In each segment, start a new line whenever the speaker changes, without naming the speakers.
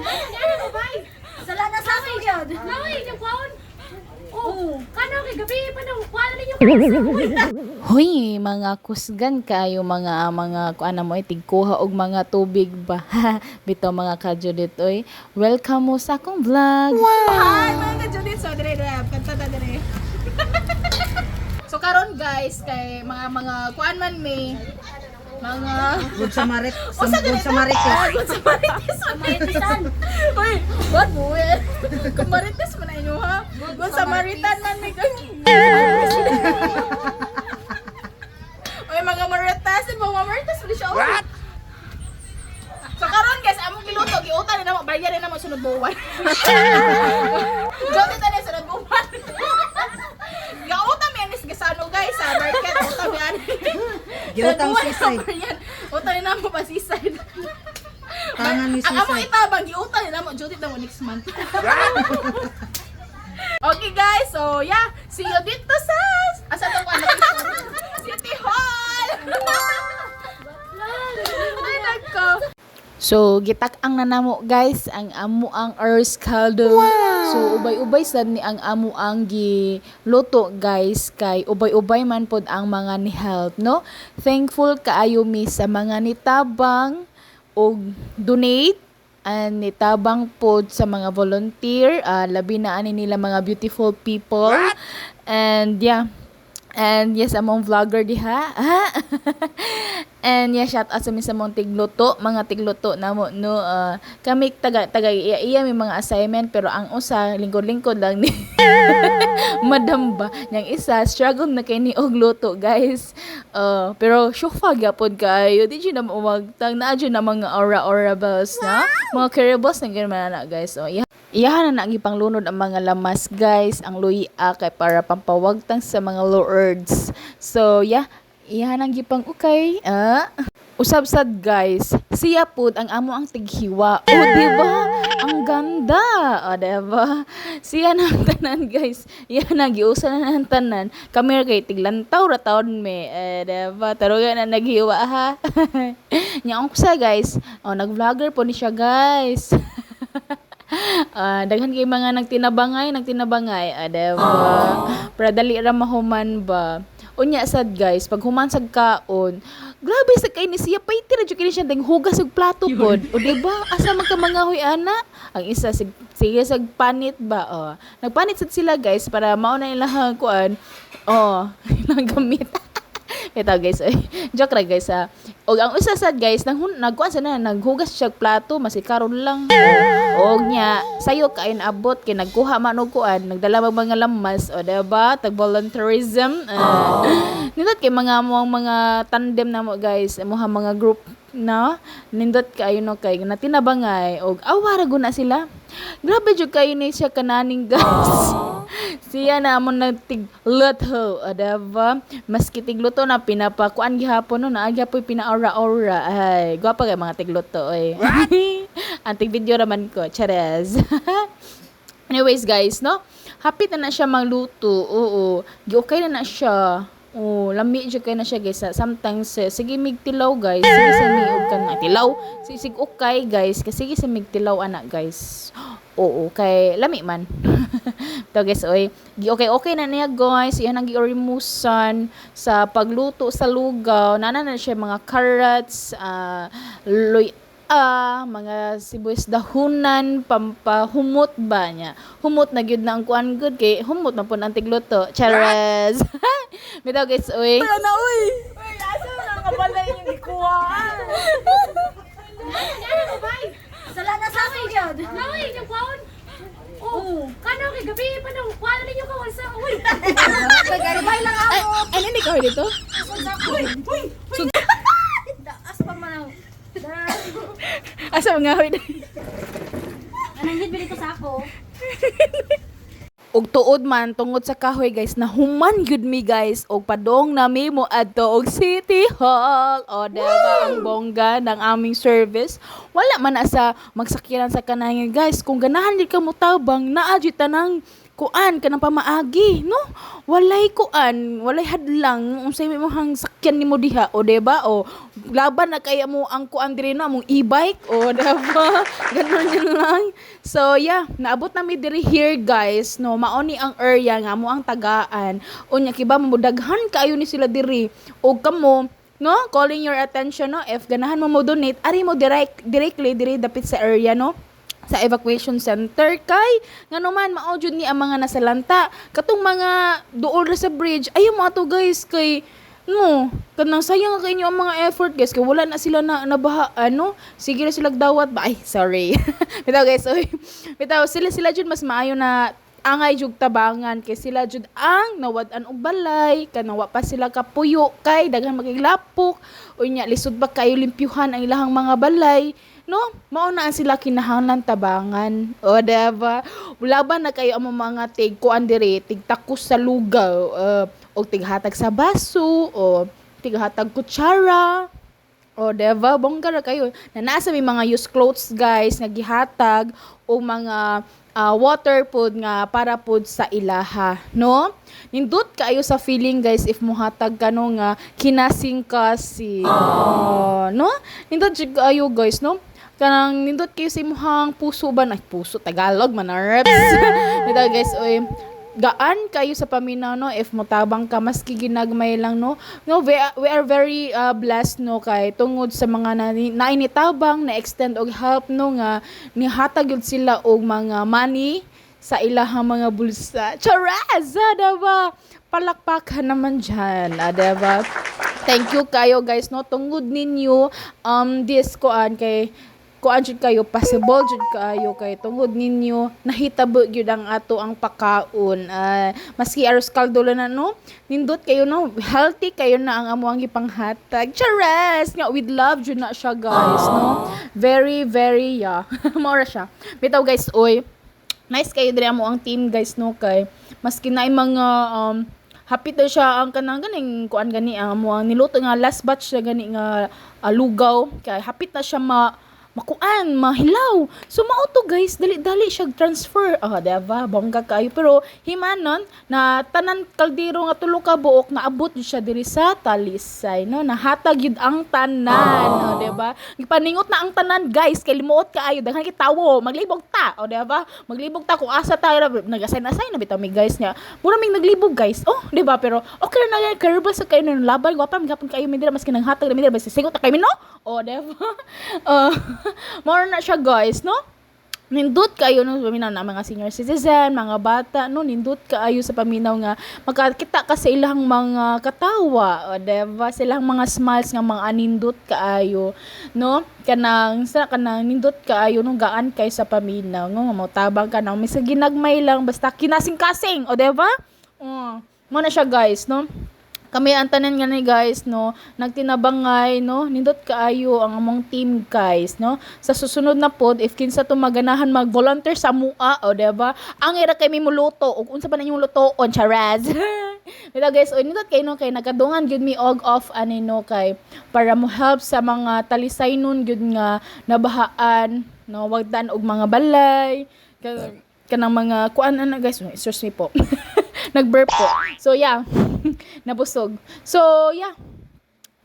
Ano ko bay?
Sala na sa akin yun.
Laway, yung kwaon. Oh, kano kay gabi pa daw. Kwala ninyo.
Hoy, mga kusgan kayo, mga kuana mo tigkuha og mga tubig ba. Bitaw mga kadjudit oy. Welcome mo sa akong vlog.
Hi, mga ka-Judith. So, dire, kanta ta dire. So, karon guys, kay mga kuan man may mga
Good Samarit.
O, sa
Good
ganito?
Samarites.
Oh, good Samarites.
Samaritan.
Uy, what mo eh? Kung Marites mo na inyo ha? Good Samaritan man may Uy, mga Marites. Mga Marites mo di siya. What? So karon guys, among giluto, giutan na mo, bayaran na mo sunod buwan. Gawin ta na sunod buwan. Gautan mi anis gasano guys, sa market utan mi ani.
Giutang sisay.
Utan na mo pa sisay.
Tangan ni
Ang among
sisay.
itabang giutan na mo, duty na mo next month. Okay guys, so yeah, see you dito sa asa to ano? City Hall. Ay nako.
So, gitak-ang na namo guys ang amo ang earth caldo. So, ubay-ubay sad ni ang amo ang giluto guys kay ubay-ubay man pod ang mga ni help, no? Thankful kaayo mi sa mga nitabang og donate and nitabang pod sa mga volunteer, labi na ani nila mga beautiful people. And yeah. And yes, among vlogger diha. And yeah, shout out sa mga tigluto, mga tigluto namo no. Kami taga iya may mga assignment pero ang usa lingkod-lingkod lang ni Madam ba. Yang isa struggle na kay ni og luto, guys. Pero syufa gyapon kayo. Di na umagtang na na mga aura bells na. Mga caribous na ganyan na guys. Yeah. Iyahan na naging panglunod ang mga lamas guys, ang luya kay para pampawagtang sa mga lords. So yeah, iyahan ang gipang ukay. Usab sad guys, siya pud ang amo ang tighiwa. Oh, diba? Ang ganda. Oh, diba? Siya nang tanan guys. Iyan na giusa na ng tanan. Kami kay tiglantaw ra taon me. Diba? Tarugan na naghiwa ha. Nya sa guys. Oh, nag-vlogger po ni siya guys. Daghan kay mga nagtinabangay, diba? Para dali ra mahuman ba. Unya sad guys, pag human sad kaon, grabe sa kay ni siya paiti ra jud kini siya ding hugas og plato pod. O diba? Asa man ka mga huy ana? Ang isa sige sag panit ba. Nagpanit sad sila guys para mao na ilang kuan. Ilang gamit. Ito guys, joke ra guys ha. Og ang usa sad guys, nagkuan sa na naghugas siya og plato, masikaron lang. Og nya, sayo kain abot kay nagkuha man og kuan, nagdala mag mga lamas, o diba? Tag volunteerism. Nindot kay mga tandem na mo guys, mga group na nindot kayo no kay natinabangay og awara guna sila. Grabe jud kayo ni siya kananing guys. Siya na amon nagtigluto, diba? Maski tigluto na pinapakuan gihapon no, naagya po pina-aura-aura. Ay, gwapa kay mga tigluto oy. Antig video raman ko, chares. Anyways guys, no? Happy na siya magluto. Oo. Gi-okay na siya. Lami jud kay na siya guys. Sometimes sige migtilaw guys. Sige sa miog kan na tilaw. Sige okay guys. Kasi sige sa migtilaw anak guys. Oo, kay lami man. To guys, oy. Okay na niya guys. Iyan ang giorimusan sa pagluto sa lugaw. Nana na siya mga carrots, mga sibuyas dahunan, pampahumot ba niya. Humot na gyud na ang kuan good kay humot na po ang tigluto. Chares. Bitaw guys, oy.
Wala na uy. Uy, asa na nga pala yung ikuhaan.
Ano ko bay?
Sala na sa akin yun.
Laway, yung kwaon. Oh, kano kay gabi pa daw. Kwala ninyo ka sa. Uy.
Nagarbay lang ako.
Ay, hindi ka dito?
Uy. Daas pa man.
Asa mga hoy.
Anong hit bili ko sa ako?
Og tuod man tungod sa kahoy guys na human gyud mi guys og padong nami mo adto og City Hall. O diba ang bongga ng aming service. Wala man na sa magsakyanan sa kanangin guys. Kung ganahan di ka mo tabang naa jud tanang kuan kanang pamaagi no, walay kuan, walay hadlang unsay imong sakyan nimo diha o diba, o laban na kaya mo ang kuan diri no, among e-bike o diba. Ganun yun lang. So yeah, naabot na mi diri here guys no, mauni ang area nga mo ang tagaan unya kiba mamudaghan kaayo ni sila diri o kamo no, calling your attention no, if ganahan mo donate ari mo directly diri dapit sa area no, sa evacuation center kay ngano man mao jud ni ang mga nasalanta katong mga duol ra sa bridge ayo mo ato guys kay no kanang sayang kay inyo ang mga effort guys kay wala na sila na nabaha ano, sige na sila dawat ba ay sorry bitaw guys oy bitaw sila jud mas maayo na angay jug tabangan kay sila jud ang nawad-an og balay kanawa pa sila kapuyo kay daghan magiglapok unya lisod ba kayo limpyuhan ang ilahang mga balay no, mao na ang sila kinahanglan tabangan o diba, laban na kayo ang mga tig kuan diri tigtakos sa lugaw o tighatag sa baso o tighatag kutsara o diba, bongga ra kayo na nasa may mga used clothes guys nga gihatag o mga water pod nga para pod sa ilaha no, nindot kaayo sa feeling guys if muhatag kano nga kinasing-kasing no, nindot jud kaayo guys no, kanang nindot kayo sa imuhang puso ba na puso Tagalog man reps dito guys oy gaan kayo sa paminaw no, if motabang ka maski ginagmay lang no, we are very blessed no kay tungod sa mga nainitabang na extend og help no nga nihatag yun sila og mga money sa ilahang mga bulsa. Charaz diba, palakpakan naman dyan diba. Thank you kayo guys no, tungod ninyo this kuan kay kuan jud kayo possible jud kayo kay tungod ninyo nahitabo gyud ang ato ang pakaon maski aros kaldo lang na no, nindot kayo no, healthy kayo na ang amuang gipanghatag charas nga with love jud na siya guys no, very very mao ra siya bitaw guys oy nice kayo diri amo ang team guys no kay maski na mga hapit na siya ang kanang ganing kuan gani ang amuang niluto nga last batch na gani nga lugaw kay hapit na siya makuan, mahilaw. So, mauto guys, dali-dali siya transfer. Diba? Bongga kayo. Pero, himanon, na tanan kaldero nga tulo ka buok, naabot siya diri sa Talisay, no? Nahatag yun ang tanan, diba? Ipaningot na ang tanan, guys, kay limuot kaayo, daghan kitawo, maglibog ta, diba? Maglibog ta kung asa tayo, nag-assign na bitaw mi guys niya. Mura mig naglibog, guys. Diba? Pero, okay na yan, karba sa kayo ng laban, gwapam, gapon kayo, midira, maski nang hatag na midira, basta singot na kayo, no? Diba? More na siya guys no, nindot kayo no, paminaw na mga senior citizen, mga bata no, nindot kaayo sa paminaw nga makakita ka sa ilang mga katawa diba, silang mga smiles nga mga anindot kaayo no, kanang nindot kaayo no, gaan kay sa paminaw no, matabang ka na may ginagmay lang basta kinasing-kasing diba, mo na siya guys no. Kami ang tanan nga ni guys no, nagtinabangay no, nindot kaayo ang among team guys no. Sa susunod na pod if kinsa to maganahan mag-volunteer sa mua diba, ang ira kay mi muluto ug unsa pa ninyong lutoon charaz. Dito guys, nindot kay no, kay nagkadungan gyud mi og off ani no, kay para mo help sa mga Talisay nun gyud nga nabahaan no, wagdan og mga balay kanang mga kuan ana guys, excuse me po. Nag-burp po. So yeah, nabusog. So yeah,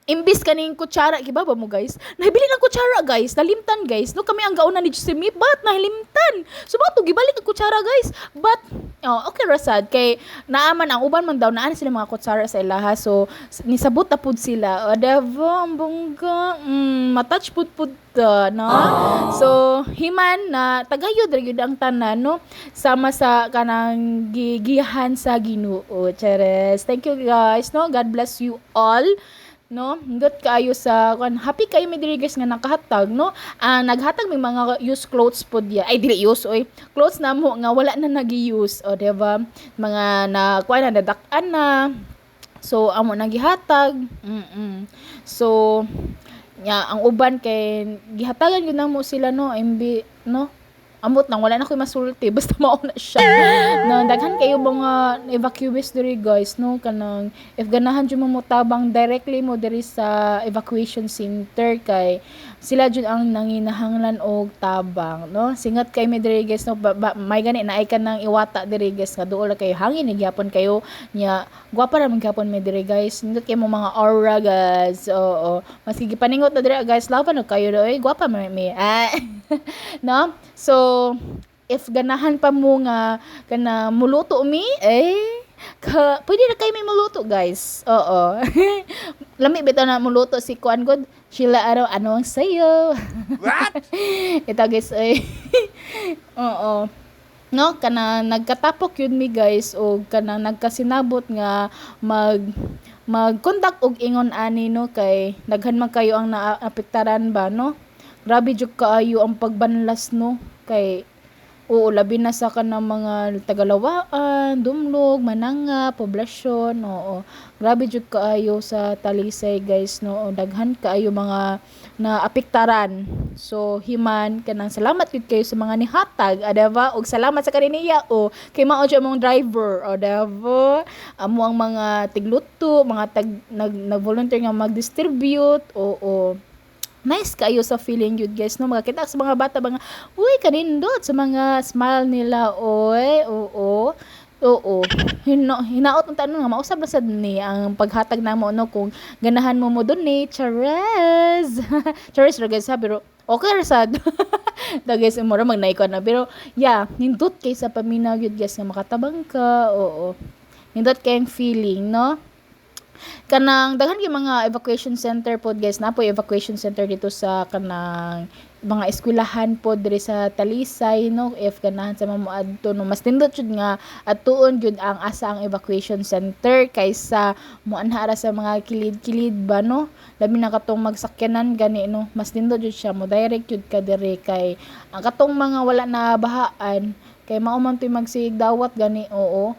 imbis kaning kutsara, gibaba mo guys, nahibili ng kutsara guys, nalimtan guys, no kami ang gauna ni Josemi, but nahilimtan. So bato gibalik ang kutsara guys, but okay rasad kay naaman ang uban man daw naan sila mga kutsara sa ilaha, so nisabot na pud sila. Diba, ang bongga, matouch pud no. So himan na tagayod ra gyud ang tanan no, sama sa kanang gigihan sa Ginoo. Cheers. Thank you guys no, God bless you all no, ndot kaayo sa happy kayo mi diri guys nga nakahatag no, naghatag may mga used clothes pod ya, ay dili use oy, clothes na mo nga wala na nagi-use diba, mga na kuan na nadak-an na, so amo nang gihatag. So ang uban kay gihatagan gyud na mo sila no, MB no, amot nang wala na ko'y masulti basta mao na siya no, daghan kayo mga evacuees diri guys no, kanang if ganahan jud mo tabang directly mo diri sa evacuation center kay sila jud ang nanginahanglan og tabang, no? Singat kay mi diri guys, no? May gani na ay kanang iwata diri guys nga duol kayo hangin ni gyapon kayo nya gwapa ra man gyapon mi diri guys. Nindot kay mo mga aura guys. Oo. Maski gipaningot na diri guys, laban na kayo doy. Gwapa man mi. Ah. No? So if ganahan pa mo nga kana muluto mi, pwede na kayo may muluto guys. Oo. Lami bitaw na muluto si Kuan God. Sheila araw ano ang sayo. What? Ito guys ay. Oo. No, kana nagkatapok yun mi guys o kana nagkasinabot nga mag-contact og ingon ani no kay daghan man kayo ang naapektaran ba no. Grabe jud kaayo ang pagbanlas no kay oo, labi na sa kanang mga Tagalawaan, Dumlog, Mananga, poblasyon, oo. Grabe jud kaayo sa Talisay, guys, no. Daghan kaayo mga naapektaran. So, himan kanang salamat gid kayo sa mga nihatag, diba? Og salamat sa kaniniya o kay mao jud mong driver, diba? Amo ang mga tigluto, mga nag-volunteer nga mag-distribute, oo. Nice kayo sa feeling yun guys no makakita sa mga bata mga uy kanindot sa mga smile nila oy oo hinaot ang tanong nga mausab na sad ni ang paghatag namo no kung ganahan mo donate chares chares ra guys ha pero okay ra sad da guys mura mag naikon na pero yeah nindot kay sa paminaw yun guys nga makatabang ka oo nindot kay ang feeling no. Kanang daghan gyud mga evacuation center pod guys na po evacuation center dito sa kanang mga eskwelahan pod diri sa Talisay no if ganahan sa mamo adto no mas nindot jud nga atuon jud ang asa ang evacuation center kaysa moanhara sa mga kilid-kilid ba no labi na katong magsakyanan gani no mas nindot jud siya mo direct jud ka diri kay ang katong mga wala na bahaan kay mao man tuy magsig dawat gani oo.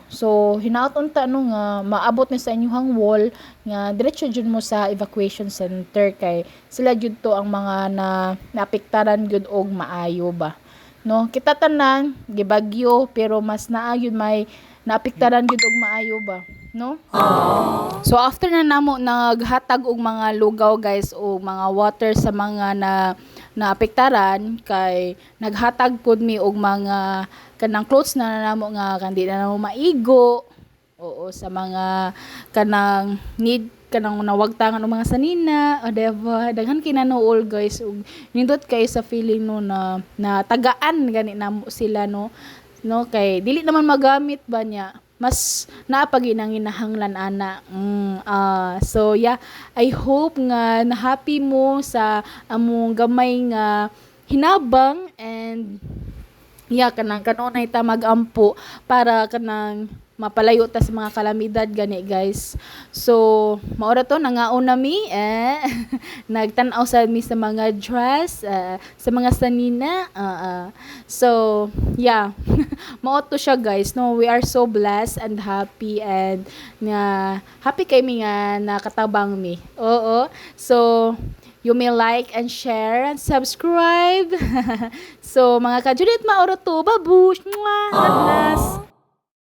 So hinaot unta no nga maabot ni sa inyong wall nga diretso jud mo sa evacuation center kay sila jud to ang mga naapektaran jud og maayo ba. No, kita tanan gibagyo pero mas naa jud may naapektaran jud og maayo ba, no? So after na namo naghatag og mga lugaw guys o mga water sa mga naapektaran kay naghatag pud mi og mga kanang clothes na namo nga kandi na namo maigo oo sa mga kanang need kanang nawagtangan og mga sanina o diba daghan kinanool guys ug nindot kay sa feeling no na tagaan gani namo sila no kay dili naman magamit ba niya mas naapagi nang hinahanglan ana so yeah I hope nga na happy mo sa among gamay nga hinabang and yeah kanang kanunay ta magampo para kanang mapalayo ta sa mga kalamidad gani guys. So maura to nangaon na mi nagtan-aw sa mi sa mga dress sa mga sanina so yeah mao to siya guys no we are so blessed and happy and happy kay mi nga nakatabang mi oo so you may like and share and subscribe so mga kajulit maura to babush mwah